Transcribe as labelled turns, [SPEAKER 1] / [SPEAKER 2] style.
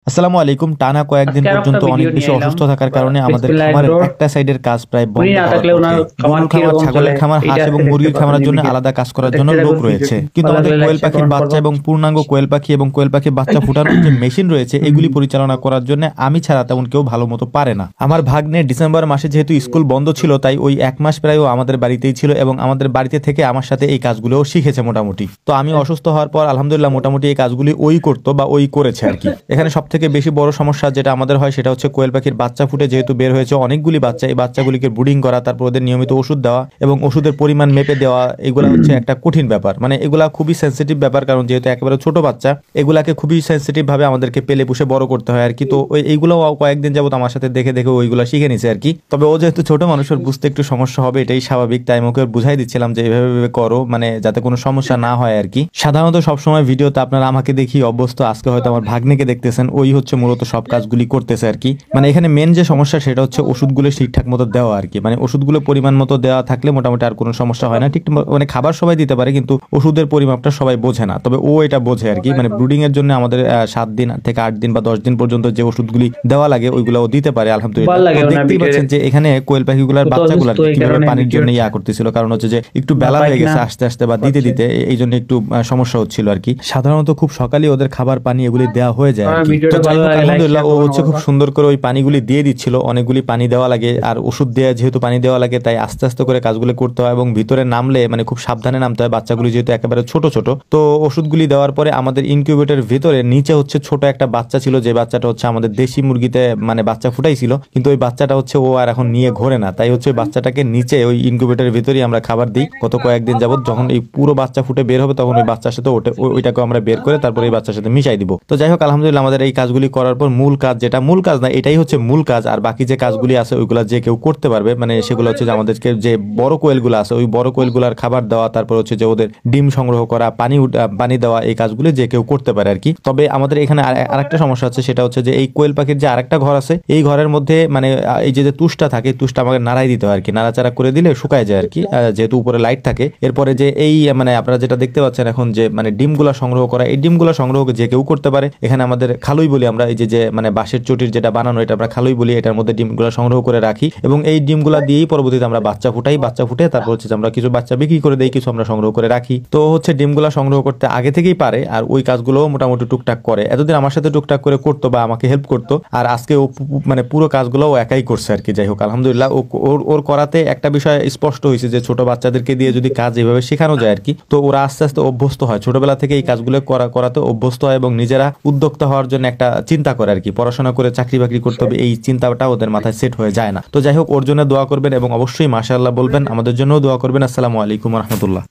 [SPEAKER 1] আসসালামু আলাইকুম। টানা কয়েকদিন
[SPEAKER 2] আজকে আর একটা
[SPEAKER 1] পর্যন্ত অনেক
[SPEAKER 2] ভিডিও নিয়ে
[SPEAKER 1] বেশি
[SPEAKER 2] এলাম
[SPEAKER 1] অসুস্থ থাকার
[SPEAKER 2] বা
[SPEAKER 1] কারণে আমাদের
[SPEAKER 2] বিসমিল্লাহির
[SPEAKER 1] খামারের
[SPEAKER 2] রহমানির
[SPEAKER 1] একটা সাইডের কাজ প্রায়
[SPEAKER 2] উনি
[SPEAKER 1] বন্ধ
[SPEAKER 2] না
[SPEAKER 1] হওয়ার
[SPEAKER 2] থাকলে
[SPEAKER 1] পথে।
[SPEAKER 2] ওনার খামার
[SPEAKER 1] গরুর খামার,
[SPEAKER 2] কিরকম চলে
[SPEAKER 1] ছাগলের খামার, হাঁস
[SPEAKER 2] এইটা
[SPEAKER 1] এবং
[SPEAKER 2] আজকে দেখতে
[SPEAKER 1] মুরগির
[SPEAKER 2] পারবেন
[SPEAKER 1] খামারের
[SPEAKER 2] এই
[SPEAKER 1] জন্য
[SPEAKER 2] ভিডিওতে।
[SPEAKER 1] আলাদা কাজ
[SPEAKER 2] তো
[SPEAKER 1] করার জন্য
[SPEAKER 2] দেখতে
[SPEAKER 1] লোক
[SPEAKER 2] থাকুন
[SPEAKER 1] রয়েছে,
[SPEAKER 2] ভিডিওটি,
[SPEAKER 1] কিন্তু
[SPEAKER 2] ভালো
[SPEAKER 1] আমাদের
[SPEAKER 2] লাগলে লাইক
[SPEAKER 1] কোয়েল
[SPEAKER 2] শেয়ার
[SPEAKER 1] পাখির
[SPEAKER 2] কমেন্ট
[SPEAKER 1] বাচ্চা
[SPEAKER 2] করবেন।
[SPEAKER 1] এবং পূর্ণাঙ্গ কোয়েল পাখি এবং কোয়েল পাখির বাচ্চা ফুটানোর যে মেশিন রয়েছে এগুলি পরিচালনা করার জন্য আমি ছাড়া তেমন কেউ ভালো মতো পারে না। আমার ভাগ্নে ডিসেম্বর মাসে যেহেতু স্কুল বন্ধ ছিল, তাই ওই এক মাস প্রায় ও আমাদের বাড়িতেই ছিল এবং আমাদের বাড়িতে থেকে আমার সাথে এই কাজগুলোও শিখেছে মোটামুটি। তো আমি অসুস্থ হওয়ার পর আলহামদুলিল্লাহ মোটামুটি এই কাজগুলি ওই করতো বা ওই করেছে আর কি। এখানে সব থেকে বেশি বড় সমস্যা যেটা আমাদের হয় সেটা হচ্ছে কোয়েল পাখির বাচ্চা ফুটে যেহেতু বের হয়েছে অনেকগুলি বাচ্চা, এই বাচ্চাগুলিকে ব্রুডিং করা, তারপর ওদের নিয়মিত ওষুধ দেওয়া এবং ওষুধের পরিমাণ মেপে দেওয়া, এগুলা হচ্ছে একটা কঠিন ব্যাপার। মানে এগুলা খুবই সেন্সিটিভ ব্যাপার, কারণ যেহেতু একেবারে ছোট বাচ্চা এগুলাকে খুবই সেন্সিটিভ ভাবে আমাদেরকে পেলে পুষে বড় করতে হয় আর কি। তো এইগুলো কয়েকদিন যাবত আমার সাথে দেখে দেখে ওইগুলো শিখে নিছে আর কি। তবে ও যেহেতু ছোট মানুষের বুঝতে একটু সমস্যা হবে, এটাই স্বাভাবিক, তাই আমি ওকে বুঝাই দিচ্ছিলাম যে এইভাবে এইভাবে করো, মানে যাতে কোনো সমস্যা না হয় আর কি। সাধারণত সবসময় ভিডিওতে আপনারা আমাকে দেখি অভ্যস্ত, আজকে হয়তো আমার ভাগ্নিকে দেখতেছেন, ওই হচ্ছে মূলত সব কাজগুলি করতেছে আর কি। মানে এখানে মেন যে সমস্যা সেটা হচ্ছে ওষুধগুলো ঠিকঠাক মতো দেওয়া আর কি। মানে ওষুধগুলো পরিমাণ মতো দেওয়া থাকলে মোটামুটি আর কোনো সমস্যা হয় না। ঠিক মানে খাবার সবাই দিতে পারে, কিন্তু ওষুধের পরিমাপটা সবাই বোঝে না, তবে ও এটা বোঝে আর কি। মানে ব্রুডিং এর জন্য আমাদের 7 দিন থেকে 8 দিন বা 10 দিন পর্যন্ত যে ওষুধগুলি দেওয়া লাগে ওইগুলো ও দিতে পারে আলহামদুলিল্লাহ।
[SPEAKER 2] ভালো লাগে
[SPEAKER 1] তো
[SPEAKER 2] ওনার
[SPEAKER 1] দেখতেই
[SPEAKER 2] ভিডিওতে।
[SPEAKER 1] পাচ্ছেন যে এখানে কোয়েল পাখিগুলোর
[SPEAKER 2] ও তো
[SPEAKER 1] বাচ্চাগুলো
[SPEAKER 2] অসুস্থ এই
[SPEAKER 1] কিভাবে
[SPEAKER 2] কারণে
[SPEAKER 1] পানির
[SPEAKER 2] ভিডিও
[SPEAKER 1] জন্য করতেছিল, কারণ হচ্ছে যে একটু বেলা হয়ে গেছে আস্তে আস্তে বা দিতে দিতে, এই জন্য একটু সমস্যা হচ্ছিল আর কি। সাধারণত খুব সকালে ওদের খাবার পানি এগুলি দেওয়া হয়ে যায় আর
[SPEAKER 2] আমার
[SPEAKER 1] কি। তো
[SPEAKER 2] ভিডিওটা
[SPEAKER 1] যাই
[SPEAKER 2] ভালো
[SPEAKER 1] হোক
[SPEAKER 2] লাগে লাইক
[SPEAKER 1] আলহামদুলিল্লাহ
[SPEAKER 2] শেয়ার
[SPEAKER 1] ও
[SPEAKER 2] করবেন
[SPEAKER 1] হচ্ছে খুব
[SPEAKER 2] অবশ্যই।
[SPEAKER 1] সুন্দর করে ওই পানিগুলি দিয়ে দিচ্ছিল। অনেকগুলি পানি দেওয়া লাগে আর ওষুধ দেওয়া যেহেতু পানি দেওয়া লাগে, তাই আস্তে আস্তে করে কাজগুলো করতে হয় এবং ভিতরে নামলে মানে খুব সাবধানে নামতে হয়, বাচ্চাগুলি যেহেতু একেবারে ছোট ছোট। তো ওষুধগুলি দেওয়ার পরে আমাদের ইনকিউবেটরের ভিতরে নিচে হচ্ছে ছোট একটা বাচ্চা ছিল, যে বাচ্চাটা হচ্ছে আমাদের দেশি মুরগিতে মানে বাচ্চা ফুটাইছিল, কিন্তু ওই বাচ্চাটা হচ্ছে ও আর এখন নিয়ে ঘোরে না, তাই হচ্ছে বাচ্চাটাকে নিচে ওই ইনকিউবেটরের ভিতরেই আমরা খাবার দিই গত কয়েকদিন যাবত। যখন এই পুরো বাচ্চা ফুটে বের হবে তখন ওই বাচ্চার সাথে ওইটাকে আমরা বের করে তারপর এই বাচ্চার সাথে মিশাই দিব। তো যাই হোক আলহামদুলিল্লাহ আমাদের এই কাজগুলি করার পর মূল কাজ, যেটা মূল কাজ না এটাই হচ্ছে মূল কাজ, আর বাকি যে কাজগুলি আছে ওইগুলা যে কেউ করতে পারবে। মানে সেগুলো হচ্ছে যে আমাদেরকে যে বড় কোয়েলগুলো আছে ওই বড় কোয়েলগুলার খাবার দেওয়া, তারপর হচ্ছে যে ওদের ডিম সংগ্রহ করা, পানি দেওয়া, এই কাজগুলি যে কেউ করতে পারে আর কি। তবে আমাদের এখানে আরেকটা সমস্যা আছে, সেটা হচ্ছে যে এই কোয়েল পাখির যে আরেকটা ঘর আছে এই ঘরের মধ্যে মানে এই যে তুষটা থাকে, তুষটা আমাকে নাড়াই দিতে হয় আর কি। নাড়াচাড়া করে দিলে শুকায় যায় আর কি, যেহেতু উপরে লাইট থাকে। এরপরে যে এই মানে আপনারা যেটা দেখতে পাচ্ছেন এখন যে মানে ডিমগুলা সংগ্রহ করা, এই ডিমগুলা সংগ্রহ যে কেউ করতে পারে। এখানে আমাদের খালুই বলি আমরা, এই যে মানে বাঁশের চটির যেটা বানানো এটা আমরা খালুই বলি, এটার মধ্যে ডিমগুলা সংগ্রহ করে রাখি এবং এই ডিমগুলা দিয়েই পরবর্তীতে আমরা বাচ্চা ফুটাই। বাচ্চা ফুটে তারপর হচ্ছে যে আমরা কিছু বাচ্চা বিক্রি করে দেই, কিছু আমরা সংগ্রহ করে রাখি। তো হচ্ছে ডিমগুলা সংগ্রহ করতে আগে থেকেই পারে আর ওই কাজগুলোও মোটামুটি টুকটাক করে। এতদিন আমার সাথে টুকটাক করে করতো বা আমাকে হেল্প করতো, আর আজকে ও মানে পুরো কাজগুলো ও একাই করছে আর কি। যাই হোক আলহামদুলিল্লাহ ওর করাতে একটা বিষয় স্পষ্ট হয়েছে যে ছোট বাচ্চাদেরকে দিয়ে যদি কাজ এভাবে শেখানো যায় আর কি, তো ওরা আস্তে আস্তে অভ্যস্ত হয়, ছোটবেলা থেকে এই কাজগুলো করাতে অভ্যস্ত হয় এবং নিজেরা উদ্যোক্তা হওয়ার জন্য একটা চিন্তা করে আর কি। পড়াশোনা করে চাকরি বাকরি করতে হবে এই চিন্তাটা ওদের মাথায় সেট হয়ে যায় না। তো যাই হোক ওর জন্য দোয়া করবেন এবং অবশ্যই মাশাআল্লাহ বলবেন, আমাদের জন্যও দোয়া করবেন। আসসালামু আলাইকুম রহমতুল্লাহ।